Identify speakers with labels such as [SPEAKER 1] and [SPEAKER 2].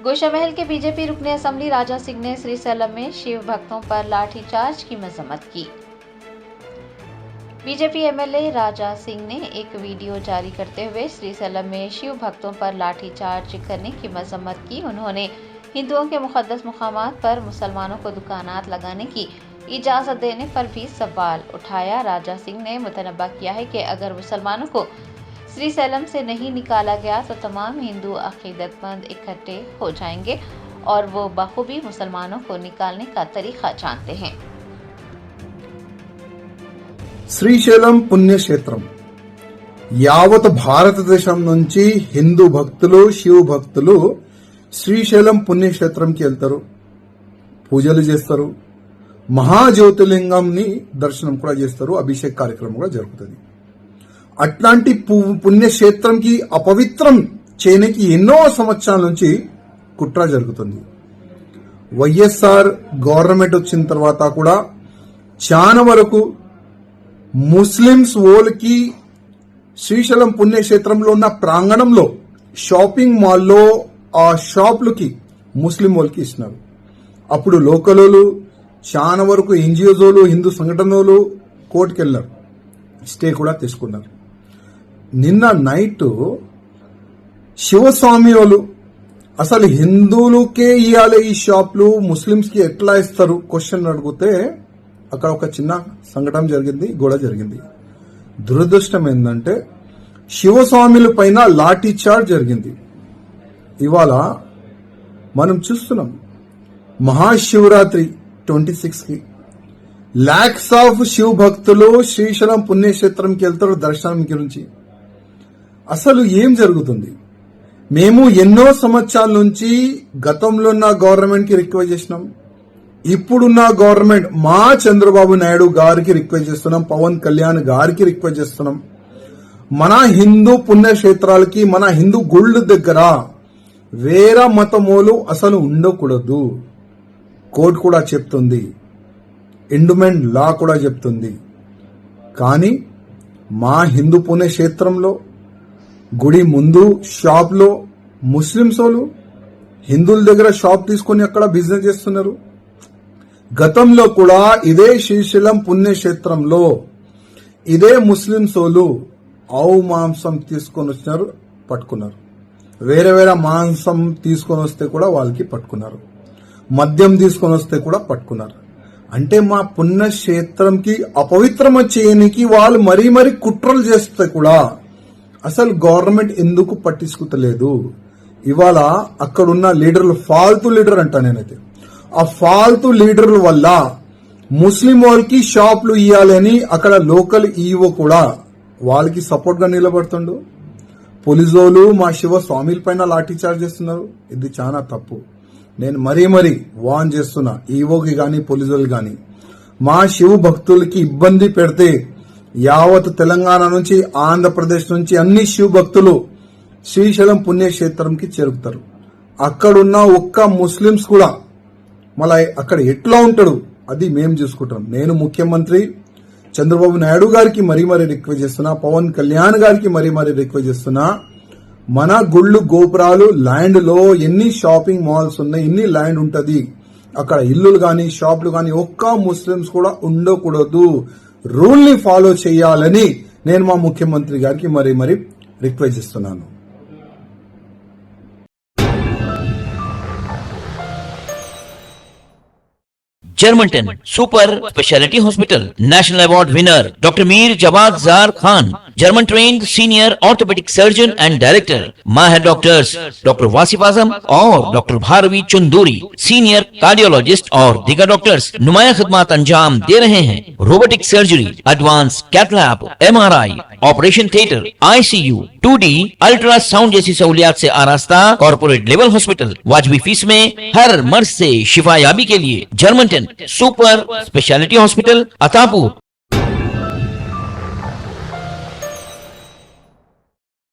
[SPEAKER 1] गोशामहल के बीजेपी रुकने असेंबली राजा सिंह ने श्रीशैलम में शिव भक्तों पर लाठीचार्ज की मजम्मत की। बीजेपी एमएलए राजा सिंह ने एक वीडियो जारी करते हुए श्रीशैलम में शिव भक्तों पर लाठीचार्ज करने की मजम्मत की। उन्होंने हिंदुओं के मुक़द्दस मुकामात पर मुसलमानों को दुकानात लगाने की इजाज़त देने पर भी सवाल उठाया। राजा सिंह ने मुतनब्बा किया है कि अगर मुसलमानों को श्रीशैलम से नहीं निकाला गया तो तमाम हिंदू अकीदतमंद इकट्ठे हो जाएंगे और वो बखूबी मुसलमानों को निकालने का तरीका जानते हैं।
[SPEAKER 2] శ్రీశైలం పుణ్యక్షేత్రం యావత్ భారతదేశం నుంచి హిందూ భక్తులు శివ భక్తులు శ్రీశైలం పుణ్యక్షేత్రంకి వెళ్తారు, పూజలు చేస్తారు, మహాజ్యోతిలింగంని దర్శనం కూడా చేస్తారు, అభిషేక కార్యక్రమం కూడా జరుగుతుంది. అట్లాంటి పుణ్యక్షేత్రంకి అపవిత్రం చేయడానికి ఎన్నో సంవత్సరాల నుంచి కుట్ర జరుగుతుంది. వైఎస్ఆర్ గవర్నమెంట్ వచ్చిన తర్వాత కూడా చాలా వరకు ముస్లింస్ ఓల్కి శ్రీశైలం పుణ్యక్షేత్రంలో ఉన్న ప్రాంగణంలో షాపింగ్ మాల్లో ఆ షాపులకి ముస్లిం ఓల్కి ఇస్తున్నారు. అప్పుడు లోకలోలు చాలా వరకు ఎన్జిఓలు హిందూ సంఘటనలు కోర్టుకు వెళ్ళారు, స్టే కూడా తీసుకున్నారు. నిన్న నైట్ శివస్వామి వాళ్ళు అసలు హిందువులకే ఇవ్వాలి ఈ షాపులు, ముస్లింస్ కి ఎట్లా ఇస్తారు క్వశ్చన్ అడిగితే అక్కడ ఒక చిన్న సంఘటన జరిగింది, గొడవ జరిగింది. దురదృష్టం ఏంటంటే శివస్వాముల పైన లాఠీ చార్జ్ జరిగింది. ఇవాళ మనం చూస్తున్నాం మహాశివరాత్రి 26 కి లాక్స్ ఆఫ్ శివ భక్తులు శ్రీశైలం పుణ్యక్షేత్రంకి వెళ్తారు దర్శనం గురించి. అసలు ఏం జరుగుతుంది? మేము ఎన్నో సంవత్సరాల నుంచి గతంలో ఉన్న గవర్నమెంట్ కి రిక్వెస్ట్ చేసినాం, ఇప్పుడున్న గవర్నమెంట్ మా చంద్రబాబు నాయుడు గారికి రిక్వెస్ట్ చేస్తున్నాం, పవన్ కళ్యాణ్ గారికి రిక్వెస్ట్ చేస్తున్నాం. మన హిందూ పుణ్యక్షేత్రాలకి మన హిందూ గుళ్ళ దగ్గర వేరే మతమోలు అసలు ఉండకూడదు. కోర్టు కూడా చెప్తుంది, ఎండోమెంట్ లా కూడా చెప్తుంది. కానీ మా హిందూ పుణ్యక్షేత్రంలో గుడి ముందు షాప్ లో ముస్లింస్ వాళ్ళు హిందువుల దగ్గర షాప్ తీసుకుని అక్కడ బిజినెస్ చేస్తున్నారు. గతంలో కూడా ఇదే శ్రీశైలం పుణ్యక్షేత్రంలో ఇదే ముస్లింస్ వాళ్ళు ఆవు మాంసం తీసుకొని వచ్చినారు, పట్టుకున్నారు. వేరే వేరే మాంసం తీసుకొని వస్తే కూడా వాళ్ళకి పట్టుకున్నారు, మద్యం తీసుకొని వస్తే కూడా పట్టుకున్నారు. అంటే మా పుణ్యక్షేత్రంకి అపవిత్రం చేయడానికి వాళ్ళు మరీ మరీ కుట్రలు చేస్తే కూడా అసలు గవర్నమెంట్ ఎందుకు పట్టించుకోలేదు? ఇవాళ అక్కడున్న లీడర్లు ఫాల్తూ లీడర్ అంటా నేనైతే. ఆ ఫాల్తూ లీడర్ల వల్ల ముస్లిం వాళ్ళకి షాపులు ఇవ్వాలని అక్కడ లోకల్ ఈవో కూడా వాళ్ళకి సపోర్ట్ గా నిలబడుతుండు. పోలీసులు మా శివ స్వామిల పైన లాఠీ చార్జ్ చేస్తున్నారు. ఇది చాలా తప్పు. నేను మరీ వార్న్ చేస్తున్నా ఈవోకి గాని పోలీసులు గాని, మా శివ భక్తులకి ఇబ్బంది పెడితే యావత్ తెలంగాణ నుంచి ఆంధ్రప్రదేశ్ నుంచి అన్ని శివ భక్తులు శ్రీశైలం పుణ్యక్షేత్రంకి చేరుకుతారు. అక్కడున్న ఒక్క ముస్లింస్ కూడా మళ్ళీ అక్కడ ఎట్లా ఉంటాడు అది మేము చూసుకుంటాం. నేను ముఖ్యమంత్రి చంద్రబాబు నాయుడు గారికి మరీ రిక్వెస్ట్ చేస్తున్నా, పవన్ కళ్యాణ్ గారికి మరీ రిక్వెస్ట్ చేస్తున్నా, మన గుళ్ళు గోపురాలు ల్యాండ్ లో ఎన్ని షాపింగ్ మాల్స్ ఉన్నాయి, ఎన్ని ల్యాండ్ ఉంటది, అక్కడ ఇల్లులు గాని షాపులు గాని ఒక్క ముస్లింస్ కూడా ఉండకూడదు. రూల్ ని ఫాలో చేయాలని నేను మా ముఖ్యమంత్రి గారికి మరీ రిక్వెస్ట్ చేస్తున్నాను.
[SPEAKER 3] Germantown Super Speciality Hospital National Award winner Dr. Mir Jawad Zar Khan, German trained senior orthopedic surgeon and director. Mahir doctors Dr. Wasif Azam और Dr. Bharvi Chunduri, senior cardiologist और दिगर doctors नुमाया खिदमत अंजाम दे रहे हैं. Robotic surgery, advance cath lab, MRI, operation theatre, ICU, 2D ultrasound जैसी सहूलियात से आरास्ता कॉर्पोरेट लेवल हॉस्पिटल. वाजबी फीस में हर मर्ज से शिफायाबी के लिए Germanten super speciality hospital, Attapur.